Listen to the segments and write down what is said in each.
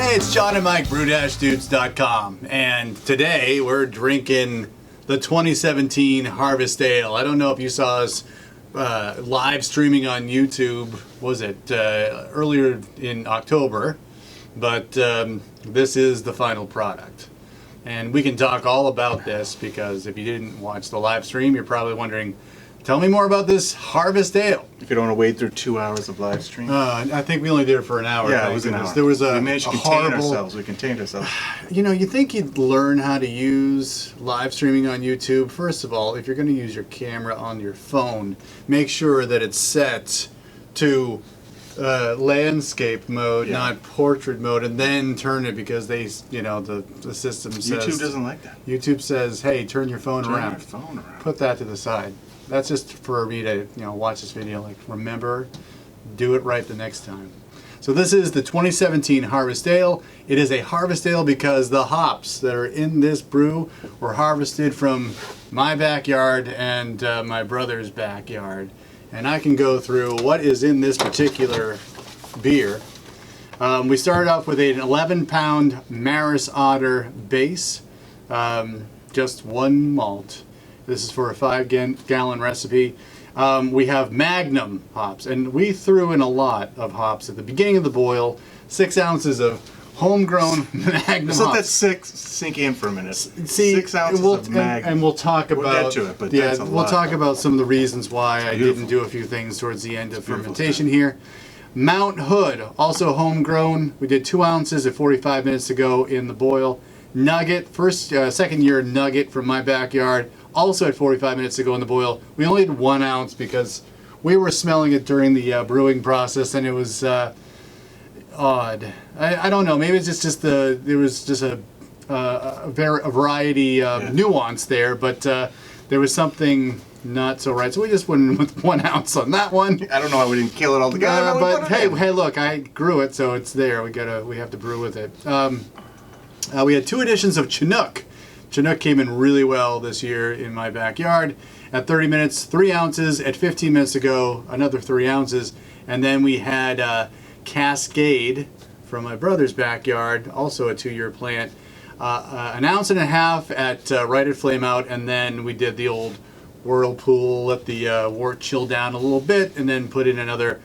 Hey, it's John and Mike, brew-dudes.com, and today we're drinking the 2017 Harvest Ale. I don't know if you saw us live streaming on YouTube, was it earlier in October, but this is the final product. And we can talk all about this because if you didn't watch the live stream, you're probably wondering, tell me more about this Harvest Ale. If you don't want to wade through 2 hours of live stream. I think we only did it for an hour. Yeah, it was an hour. There was we managed to contain ourselves. We contained ourselves. You know, you think you'd learn how to use live streaming on YouTube. First of all, if you're going to use your camera on your phone, make sure that it's set to landscape mode, not portrait mode, and then turn it because they, you know, the system says... YouTube doesn't like that. YouTube says, hey, turn your phone around. Turn your phone around. Put that to the side. That's just for me to, you know, watch this video, like, remember, do it right the next time. So this is the 2017 Harvest Ale. It is a Harvest Ale because the hops that are in this brew were harvested from my backyard and my brother's backyard. And I can go through what is in this particular beer. We started off with an 11-pound Maris Otter base, just one malt. This is for a 5-gallon recipe. We have Magnum hops, and we threw in a lot of hops at the beginning of the boil. 6 ounces of homegrown Magnum Just hops. let that sink in for a minute. See, 6 ounces of Magnum. And we'll talk about... We'll get to it, but that's a lot. We'll talk about some of the reasons why I didn't do a few things towards the end of fermentation here. Mount Hood, also homegrown. We did 2 ounces at 45 minutes to go in the boil. Nugget, second year Nugget from my backyard, also at 45 minutes to go in the boil. We only had 1 ounce because we were smelling it during the brewing process, and it was odd. I don't know. Maybe it's just there was just a variety nuance there, but there was something not so right. So we just went with 1 ounce on that one. I don't know why we didn't kill it all together. But hey, look, I grew it, so it's there. We have to brew with it. We had 2 editions of Chinook. Chinook came in really well this year in my backyard. At 30 minutes, 3 ounces. At 15 minutes to go, another 3 ounces. And then we had Cascade from my brother's backyard, also a 2-year plant. 1.5 ounces at right at Flameout, and then we did the old Whirlpool, let the wort chill down a little bit, and then put in another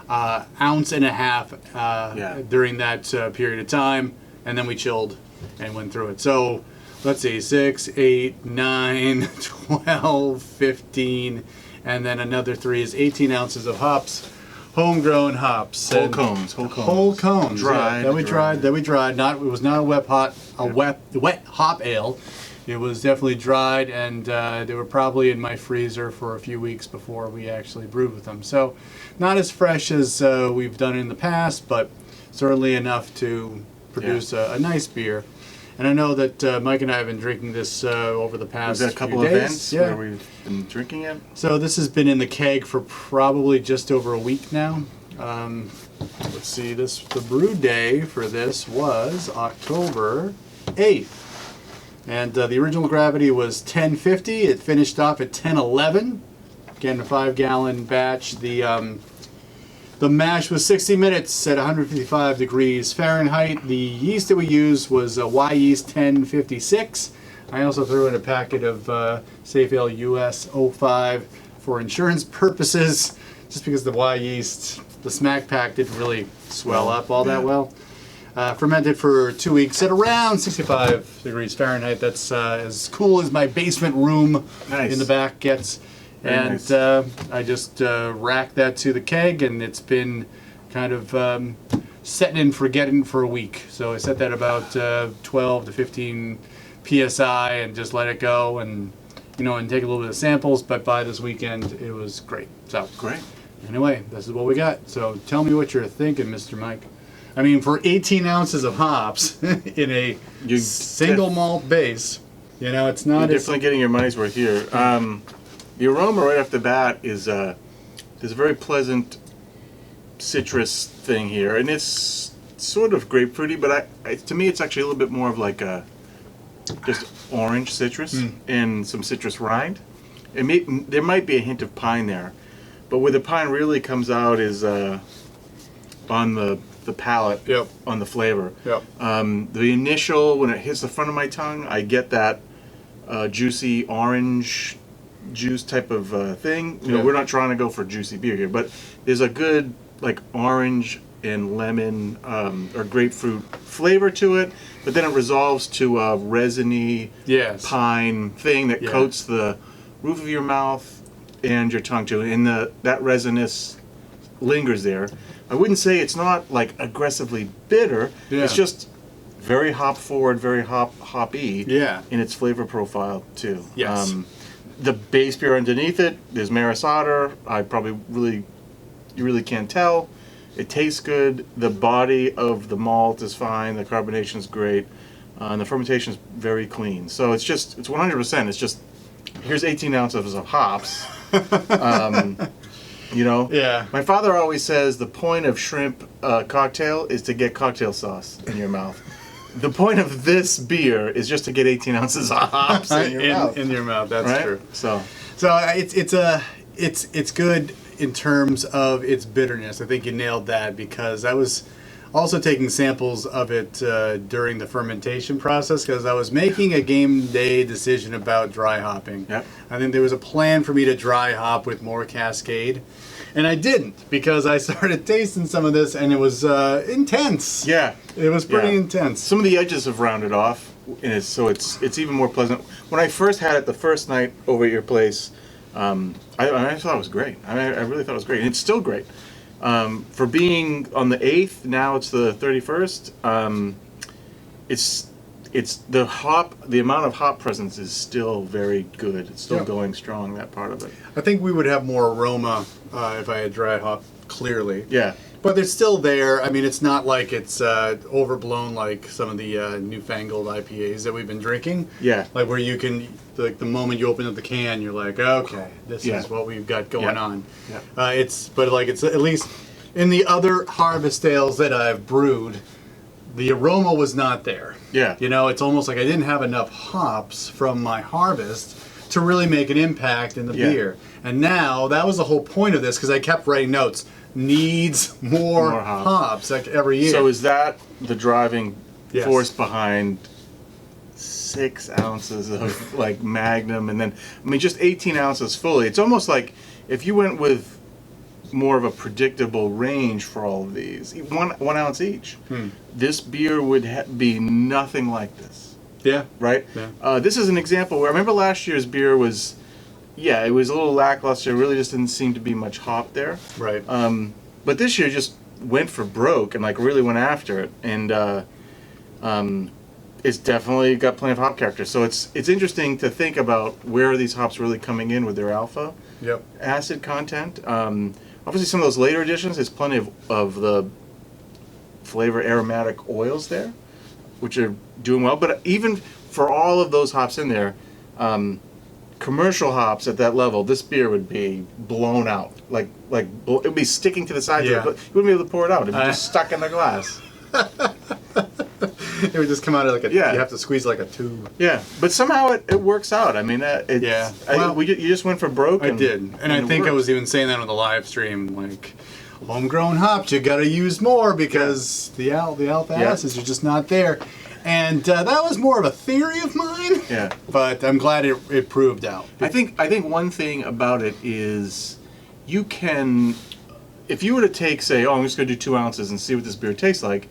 1.5 ounces during that period of time, and then we chilled and went through it. So let's see, 6, 8, 9, 12, 15, and then another 3 is 18 ounces of hops, homegrown hops. Whole cones. Whole cones. Dried. Yeah, that we dried. It was not a wet hop ale. It was definitely dried, and they were probably in my freezer for a few weeks before we actually brewed with them. So not as fresh as we've done in the past, but certainly enough to produce a nice beer. And I know that Mike and I have been drinking this over the past few days. We've had a couple of events where we've been drinking it. So this has been in the keg for probably just over a week now. Let's see, the brew day for this was October 8th. And the original gravity was 1050. It finished off at 1011. Again, a 5-gallon batch. The mash was 60 minutes at 155 degrees Fahrenheit. The yeast that we used was Y yeast 1056. I also threw in a packet of Safe Ale US 05 for insurance purposes, just because the Y yeast, the smack pack didn't really swell up all that well. Fermented for 2 weeks at around 65 degrees Fahrenheit. That's as cool as my basement room in the back gets. And I just racked that to the keg, and it's been kind of setting and forgetting for a week. So I set that about 12 to 15 psi and just let it go, and and take a little bit of samples. But by this weekend, it was great. So great. Anyway, this is what we got. So tell me what you're thinking, Mr. Mike. I mean, for 18 ounces of hops in a single malt base, it's not. You're definitely getting your money's worth here. The aroma right off the bat is there's a very pleasant citrus thing here, and it's sort of grapefruity, but to me it's actually a little bit more of like a just orange citrus and some citrus rind. There might be a hint of pine there, but where the pine really comes out is on the the palate Yep. on the flavor. Yep. The initial, when it hits the front of my tongue, I get that juicy orange juice type of thing. You know, Yeah. we're not trying to go for juicy beer here, but there's a good like orange and lemon or grapefruit flavor to it, but then it resolves to a resiny Yes. pine thing that Yeah. coats the roof of your mouth and your tongue too, and that resinous lingers there. I wouldn't say it's not like aggressively bitter. Yeah. It's just very hop forward, very hoppy Yeah. in its flavor profile too. Yes. The base beer underneath it, there's Maris Otter. You really can't tell. It tastes good. The body of the malt is fine. The carbonation's great. And the fermentation is very clean. So it's 100%. It's just, here's 18 ounces of hops. You know? Yeah. My father always says the point of shrimp cocktail is to get cocktail sauce in your mouth. The point of this beer is just to get 18 ounces of hops in your mouth. In your mouth, that's Right? true. So it's good in terms of its bitterness. I think you nailed that, because I was also taking samples of it during the fermentation process, because I was making a game day decision about dry hopping. Yep. I think there was a plan for me to dry hop with more Cascade, and I didn't, because I started tasting some of this and it was intense. yeah. It was pretty Yeah. intense. Some of the edges have rounded off, and it's even more pleasant. When I first had it the first night over at your place, I thought it was great. I really thought it was great, and it's still great. For being on the 8th, now it's the 31st. It's the amount of hop presence is still very good. It's still Yeah. going strong, that part of it. I think we would have more aroma if I had dry hop, clearly. Yeah. But it's still there. I mean, it's not like it's overblown like some of the newfangled IPAs that we've been drinking. Yeah. Like where you can, like the moment you open up the can, you're like, okay, this Yeah. is what we've got going Yeah. on. Yeah. It's at least in the other harvest ales that I've brewed, the aroma was not there. Yeah. You know, it's almost like I didn't have enough hops from my harvest to really make an impact in the Yeah. beer. And now, that was the whole point of this, because I kept writing notes. Needs more More hops. hops like every year. So is that the driving Yes. force behind 6 ounces of like Magnum, and then just 18 ounces fully? It's almost like if you went with more of a predictable range for all of these, one ounce each, this beer would be nothing like this, yeah. right? Yeah. This is an example where I remember last year's beer was, it was a little lackluster. It really just didn't seem to be much hop there. Right. But this year just went for broke and like really went after it, and it's definitely got plenty of hop character. So it's interesting to think about where are these hops really coming in with their alpha Yep. acid content. Obviously, some of those later additions, there's plenty of the flavor aromatic oils there, which are doing well. But even for all of those hops in there, commercial hops at that level, this beer would be blown out. It would be sticking to the sides Yeah. of it. You wouldn't be able to pour it out. It'd be just stuck in the glass. It would just come out of like a. Yeah. You have to squeeze like a tube. Yeah, but somehow it works out. I mean, Yeah. Well, you just went for broke. I did, and I it think I worked. was even saying that on the live stream. Like, homegrown hops, you got to use more because the alpha acids are just not there. And that was more of a theory of mine. Yeah. But I'm glad it proved out. I think one thing about it is you can, if you were to take, say, I'm just going to do 2 ounces and see what this beer tastes like,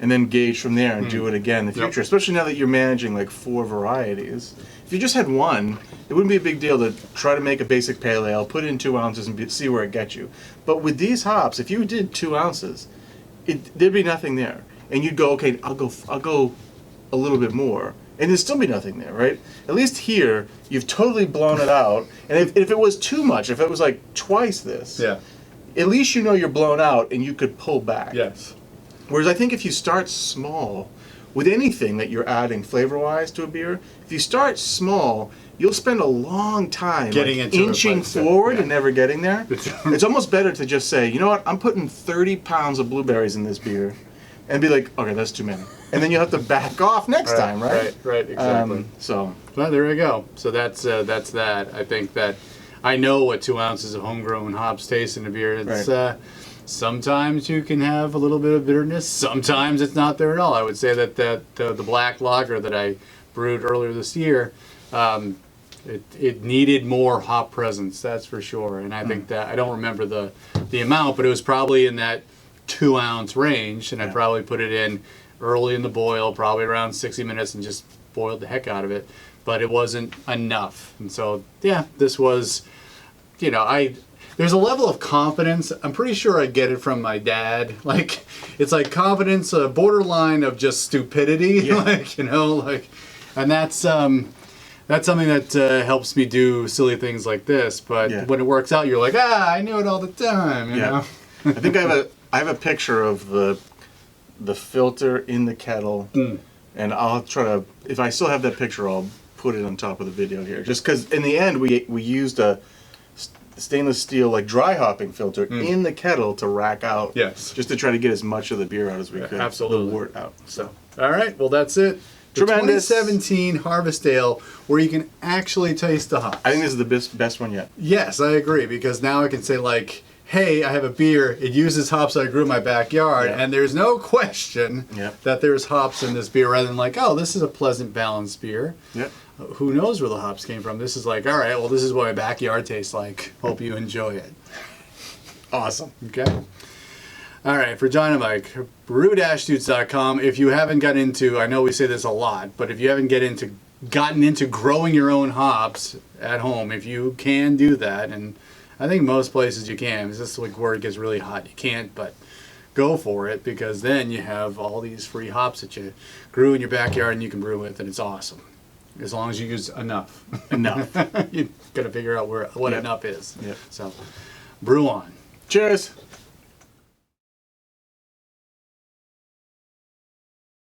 and then gauge from there and do it again in the future, especially now that you're managing like 4 varieties. If you just had one, it wouldn't be a big deal to try to make a basic pale ale, put in 2 ounces and see where it gets you. But with these hops, if you did 2 ounces, there'd be nothing there. And you'd go, okay, I'll go a little bit more, and there'd still be nothing there, right? At least here, you've totally blown it out. And if it was too much, if it was like twice this, Yeah. at least you know you're blown out and you could pull back. Yes. Whereas I think if you start small with anything that you're adding flavor-wise to a beer, if you start small, you'll spend a long time Getting into it, inching like, forward yeah. and never getting there. It's almost better to just say, you know what, I'm putting 30 pounds of blueberries in this beer, and be like, okay, that's too many. And then you'll have to back off next time, right? Right, exactly. Well, there we go. So that's that. I think that I know what 2 ounces of homegrown hops taste in a beer. It's Sometimes you can have a little bit of bitterness. Sometimes it's not there at all. I would say that the black lager that I brewed earlier this year, it needed more hop presence. That's for sure. And I think that I don't remember the amount, but it was probably in that 2-ounce range. And I probably put it in early in the boil, probably around 60 minutes, and just boiled the heck out of it. But it wasn't enough. And so, yeah, this was, you know, there's a level of confidence. I'm pretty sure I get it from my dad. Like, it's like confidence, a borderline of just stupidity. Yeah. Like, you know, like, and that's something that helps me do silly things like this. But when it works out, you're like, I knew it all the time. You know. I think I have a picture of the filter in the kettle, and I'll try to, if I still have that picture, I'll put it on top of the video here. Just because in the end we used a stainless steel like dry hopping filter in the kettle to rack out. Yes. Just to try to get as much of the beer out as we could. Absolutely. The wort out. So, all right. Well, that's it. The Tremendous. 2017 Harvest Ale, where you can actually taste the hops. I think this is the best one yet. Yes, I agree, because now I can say, like, hey, I have a beer, it uses hops I grew in my backyard, and there's no question that there's hops in this beer, rather than like, oh, this is a pleasant, balanced beer. Yep. Who knows where the hops came from? This is like, all right, well, this is what my backyard tastes like. Hope you enjoy it. Awesome. Okay. All right, for John and Mike, brew-dudes.com. If you haven't got into, I know we say this a lot, but if you haven't gotten into growing your own hops at home, if you can do that, and I think most places you can, it's just like where it gets really hot. You can't, but go for it, because then you have all these free hops that you grew in your backyard and you can brew with, and it's awesome. As long as you use enough. Enough. You've got to figure out what enough is. Yep. So, brew on. Cheers.